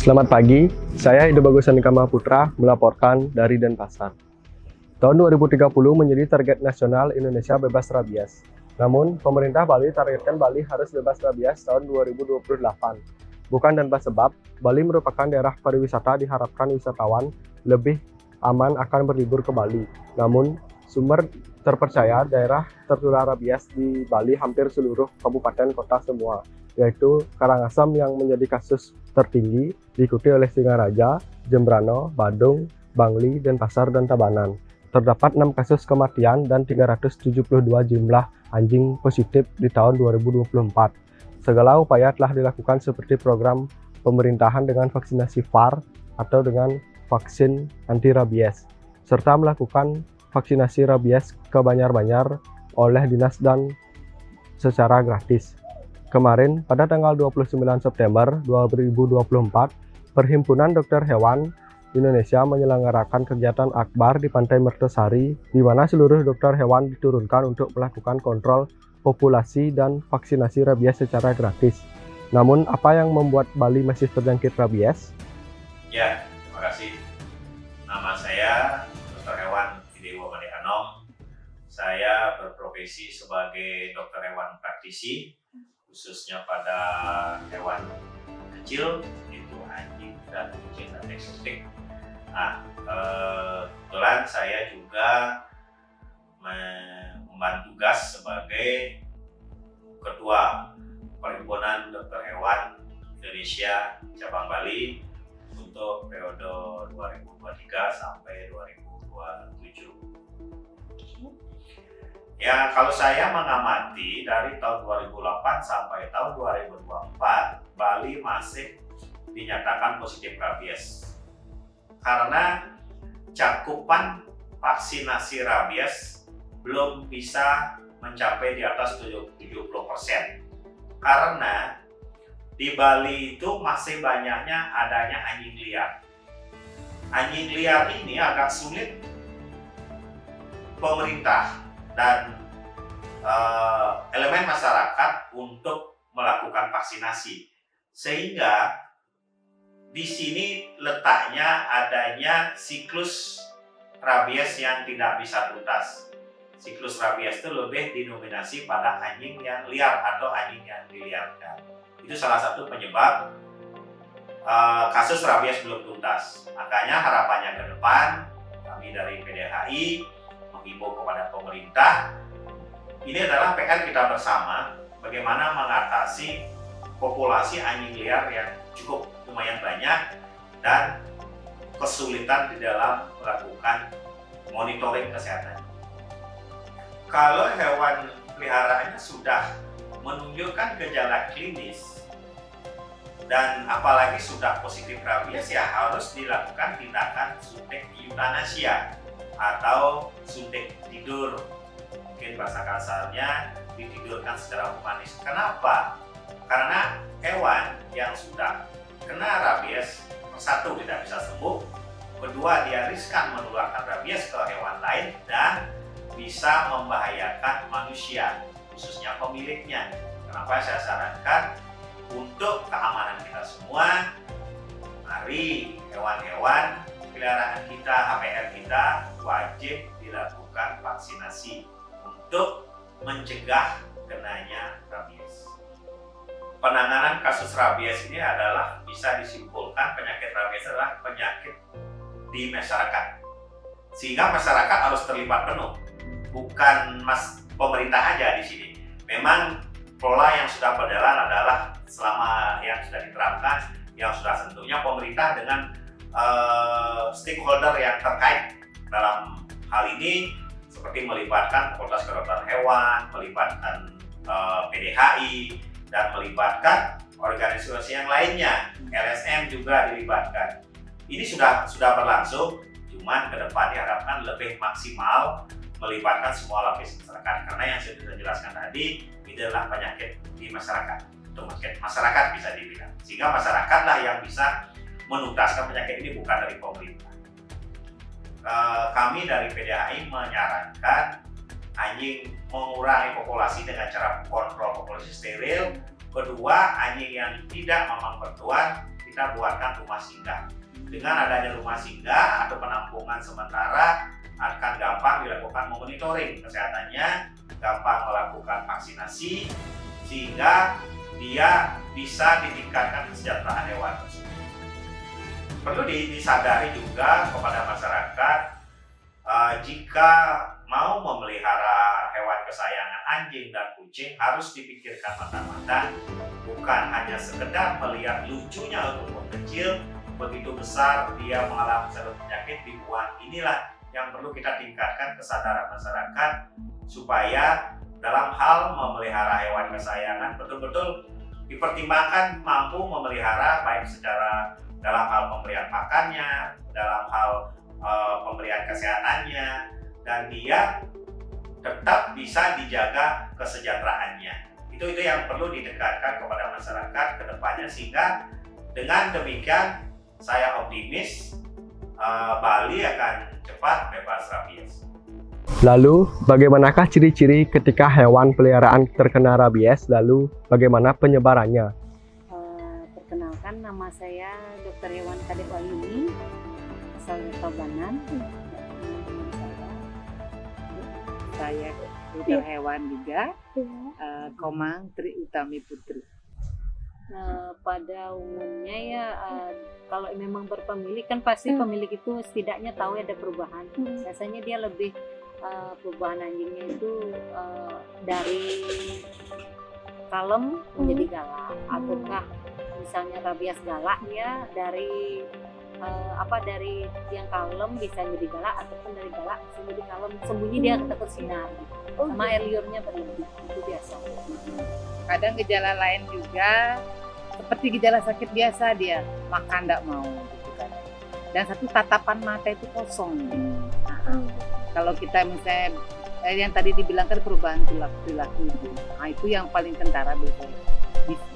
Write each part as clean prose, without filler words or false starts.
Selamat pagi, saya Edo Bagus Andika Mahaputra melaporkan dari Denpasar. Tahun 2030 menjadi target nasional Indonesia bebas rabies. Namun, pemerintah Bali targetkan Bali harus bebas rabies tahun 2028. Bukan tanpa sebab, Bali merupakan daerah pariwisata diharapkan wisatawan lebih aman akan berlibur ke Bali. Namun, sumber terpercaya daerah tertular rabies di Bali hampir seluruh kabupaten kota semua, yaitu Karangasem yang menjadi kasus tertinggi, diikuti oleh Singaraja, Jembrano, Badung, Bangli, Denpasar, dan Tabanan. Terdapat 6 kasus kematian dan 372 jumlah anjing positif di tahun 2024. Segala upaya telah dilakukan seperti program pemerintahan dengan vaksinasi VAR atau dengan vaksin anti rabies, serta melakukan vaksinasi rabies ke Banjar-Banjar oleh dinas dan secara gratis. Kemarin, pada tanggal 29 September 2024, Perhimpunan Dokter Hewan Indonesia menyelenggarakan kegiatan akbar di Pantai Mertesari, di mana seluruh dokter hewan diturunkan untuk melakukan kontrol populasi dan vaksinasi rabies secara gratis. Namun, apa yang membuat Bali masih terjangkit rabies? Ya, terima kasih. Nama saya Dr. Hewan Idewo Madeanom. Saya berprofesi sebagai dokter hewan praktisi, khususnya pada hewan kecil, itu anjing dan kucing dan eksotik. Nah, kebetulan saya juga membantu tugas sebagai Ketua Perhimpunan Dokter Hewan Indonesia Cabang Bali untuk periode 2023 sampai 2027. Ya, kalau saya mengamati dari tahun 2008 sampai tahun 2024, Bali masih dinyatakan positif rabies. Karena cakupan vaksinasi rabies belum bisa mencapai di atas 70%. Karena di Bali itu masih banyaknya adanya anjing liar. Anjing liar ini agak sulit pemerintah dan elemen masyarakat untuk melakukan vaksinasi, sehingga di sini letaknya adanya siklus rabies yang tidak bisa tuntas. Siklus rabies itu lebih didominasi pada anjing yang liar atau anjing yang diliarkan. Itu salah satu penyebab kasus rabies belum tuntas. Makanya harapannya ke depan kami dari PDHI menghimbau kepada pemerintah, ini adalah PR kita bersama, bagaimana mengatasi populasi anjing liar yang cukup lumayan banyak dan kesulitan di dalam melakukan monitoring kesehatan. Kalau hewan peliharaannya sudah menunjukkan gejala klinis dan apalagi sudah positif rabies, ya harus dilakukan tindakan suntik eutanasia atau suntik tidur, mungkin bahasa kasarnya ditidurkan secara humanis. Kenapa? Karena hewan yang sudah kena rabies, satu tidak bisa sembuh, kedua dia riskan menularkan rabies ke hewan lain dan bisa membahayakan manusia, khususnya pemiliknya. Kenapa saya sarankan untuk keamanan kita semua, mari hewan-hewan peliharaan kita, HPR kita wajib dilakukan vaksinasi untuk mencegah kenanya rabies. Penanganan kasus rabies ini adalah bisa disimpulkan penyakit rabies adalah penyakit di masyarakat, sehingga masyarakat harus terlibat penuh, bukan pemerintah aja di sini. Memang pola yang sudah berjalan adalah selama yang sudah diterapkan, yang sudah tentunya pemerintah dengan stakeholder yang terkait dalam hal ini, seperti melibatkan Fakultas Kedokteran Hewan, melibatkan PDHI, dan melibatkan organisasi yang lainnya, LSM juga dilibatkan. Ini sudah berlangsung, cuman ke depan diharapkan lebih maksimal melibatkan semua lapis masyarakat, karena yang sudah saya jelaskan tadi itu adalah penyakit di masyarakat, itu masyarakat bisa dibilang, sehingga masyarakatlah yang bisa menuntaskan penyakit ini, bukan dari pemerintah. Kami dari PDHI menyarankan anjing mengurangi populasi dengan cara kontrol populasi steril. Kedua, anjing yang tidak memang bertuan kita buatkan rumah singgah. Dengan adanya rumah singgah atau penampungan sementara akan gampang dilakukan monitoring kesehatannya, gampang melakukan vaksinasi, sehingga dia bisa ditingkatkan kesejahteraan hewan tersebut. Perlu disadari juga kepada masyarakat, jika mau memelihara hewan kesayangan anjing dan kucing harus dipikirkan matang-matang, bukan hanya sekedar melihat lucunya untuk kecil, begitu besar dia mengalami suatu penyakit dibuang. Inilah yang perlu kita tingkatkan kesadaran masyarakat supaya dalam hal memelihara hewan kesayangan betul-betul dipertimbangkan mampu memelihara, baik secara dalam hal pemberian makannya, dalam hal pemberian kesehatannya, dan dia tetap bisa dijaga kesejahteraannya. Itu yang perlu didekatkan kepada masyarakat ke depannya, sehingga dengan demikian saya optimis Bali akan cepat bebas rabies. Lalu, bagaimanakah ciri-ciri ketika hewan peliharaan terkena rabies? Lalu, bagaimana penyebarannya? Perkenalkan, nama saya Dr. Hewan Kadek Wahyuni, asal Tabanan. Saya dokter hewan juga, Komang Tri Utami Putri. Pada umumnya ya, kalau memang berpemilik kan pasti pemilik itu setidaknya tahu ada perubahan. Biasanya dia lebih perubahan anjingnya itu dari kalem menjadi galak, ataukah misalnya rabies galak dia dari dari yang kalem bisa jadi galak, ataupun dari galak bisa jadi kalem, sembunyi dia takut sinar gitu. Sama air liurnya berlebih, itu biasa. Kadang gejala lain juga seperti gejala sakit biasa, dia makan tidak mau gitu kan. Dan satu, tatapan mata itu kosong. Kalau kita misalnya yang tadi dibilangkan perubahan perilaku itu, itu yang paling kentara biasanya.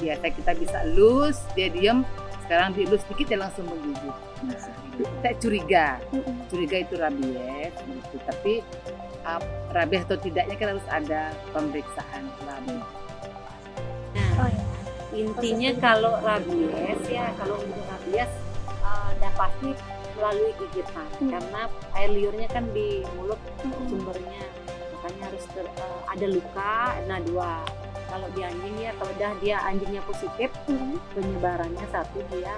Biasa kita bisa elus, dia diam, sekarang dielus sedikit dia langsung menggigit. Kita curiga itu rabies gitu. Tapi rabies atau tidaknya kan harus ada pemeriksaan lab. Intinya kalau rabies ya, kalau untuk rabies udah pasti melalui gigitan, karena air liurnya kan di mulut sumbernya, makanya harus ada luka. Nah, dua, kalau di anjing ya, kalau dia anjingnya positif, penyebarannya satu, dia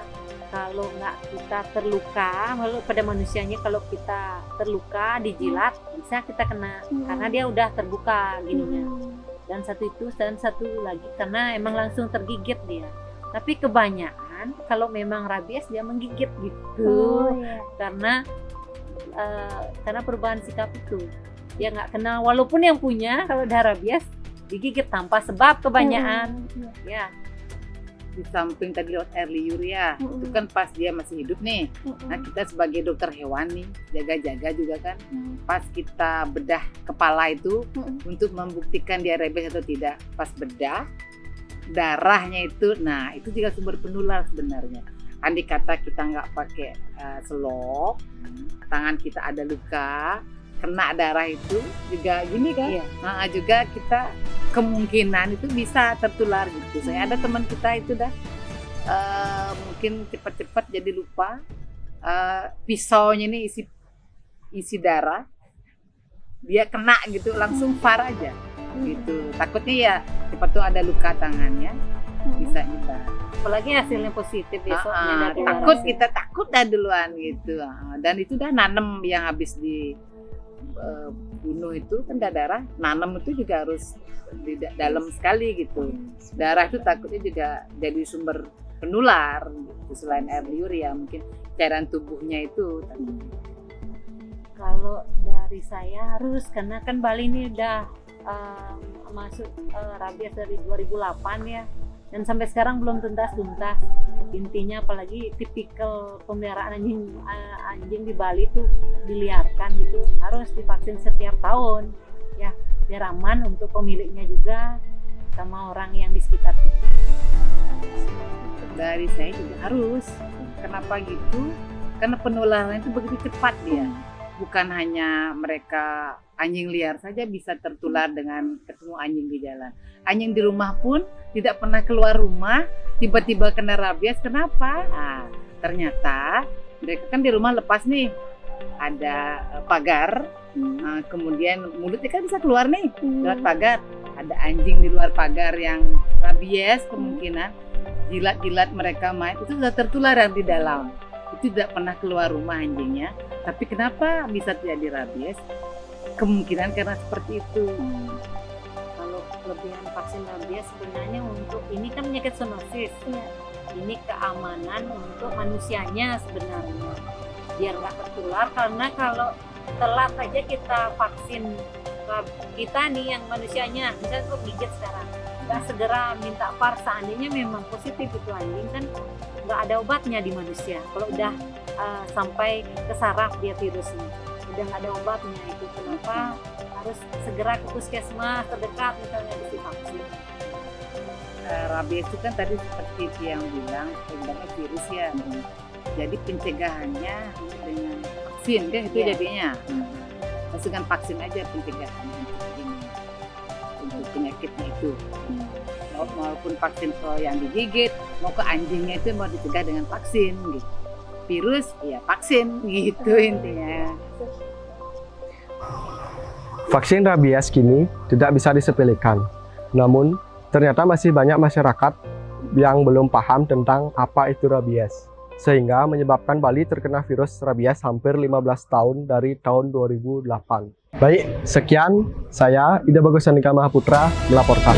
kalau nggak kita terluka, lalu pada manusianya kalau kita terluka dijilat bisa kita kena, karena dia udah terbuka gininya. Dan satu lagi karena emang langsung tergigit dia. Tapi kebanyakan kalau memang rabies dia menggigit gitu, karena perubahan sikap itu dia nggak kenal, walaupun yang punya kalau udah rabies digigit tanpa sebab kebanyakan. Ya. Di samping tadi lewat air liur ya, itu kan pas dia masih hidup nih. Nah, kita sebagai dokter hewan nih jaga-jaga juga kan, pas kita bedah kepala itu untuk membuktikan dia rabies atau tidak. Pas bedah darahnya itu, nah itu juga sumber penular sebenarnya. Andai kata kita nggak pakai selop, tangan kita ada luka, kena darah itu juga gini kan. Nah, juga kita kemungkinan itu bisa tertular gitu. Saya ada teman kita itu dah mungkin cepat-cepat jadi lupa, pisaunya ini isi darah, dia kena gitu langsung far aja gitu. Takutnya ya cepat tuh ada luka tangannya bisa nyebar. Apalagi hasilnya positif besoknya. Kita takut dah duluan gitu. Dan itu dah nanem yang habis di bunuh itu kan darah, nanam itu juga harus di dalam sekali gitu. Darah itu takutnya juga jadi sumber penular gitu. Selain air liur ya mungkin cairan tubuhnya itu. Kalau dari saya harus, karena kan Bali ini udah masuk rabies dari 2008 ya, dan sampai sekarang belum tuntas. Intinya apalagi tipikal pemeliharaan anjing di Bali itu diliarkan gitu, harus divaksin setiap tahun ya, biar aman untuk pemiliknya juga sama orang yang di sekitar itu. Dari saya juga harus. Kenapa gitu? Karena penularan itu begitu cepat dia. bukan hanya mereka anjing liar saja bisa tertular dengan ketemu anjing di jalan. Anjing di rumah pun tidak pernah keluar rumah, tiba-tiba kena rabies. Kenapa? Nah, ternyata mereka kan di rumah lepas nih, ada pagar, kemudian mulutnya kan bisa keluar nih lewat pagar. Ada anjing di luar pagar yang rabies, kemungkinan jilat-jilat mereka main itu sudah tertular yang di dalam. Itu tidak pernah keluar rumah anjingnya, tapi kenapa bisa terjadi rabies? Kemungkinan karena seperti itu. Kalau kelebihan vaksin rabies sebenarnya untuk ini kan penyakit zoonosis. Ini keamanan untuk manusianya sebenarnya, biar nggak tertular. Karena kalau telat aja kita vaksin kita nih yang manusianya, misalnya untuk gigit sekarang, nggak segera minta VAR, seandainya memang positif itu anjing kan nggak ada obatnya di manusia. Kalau udah sampai ke saraf dia virusnya, udah nggak ada obatnya. Itu kenapa harus segera ke puskesmas terdekat misalnya di vaksin. Rabies itu kan tadi seperti yang bilang sebenarnya virus ya. Jadi pencegahannya dengan vaksin kan itu jadinya. Harus dengan vaksin aja pencegahan untuk penyakitnya itu. Maupun vaksin yang digigit, mau ke anjingnya itu mau dicegah dengan vaksin gitu. Virus ya vaksin gitu intinya. Vaksin rabies kini tidak bisa disepelekan. Namun, ternyata masih banyak masyarakat yang belum paham tentang apa itu rabies, sehingga menyebabkan Bali terkena virus rabies hampir 15 tahun dari tahun 2008. Baik, sekian saya Ida Bagusanika Mahaputra melaporkan.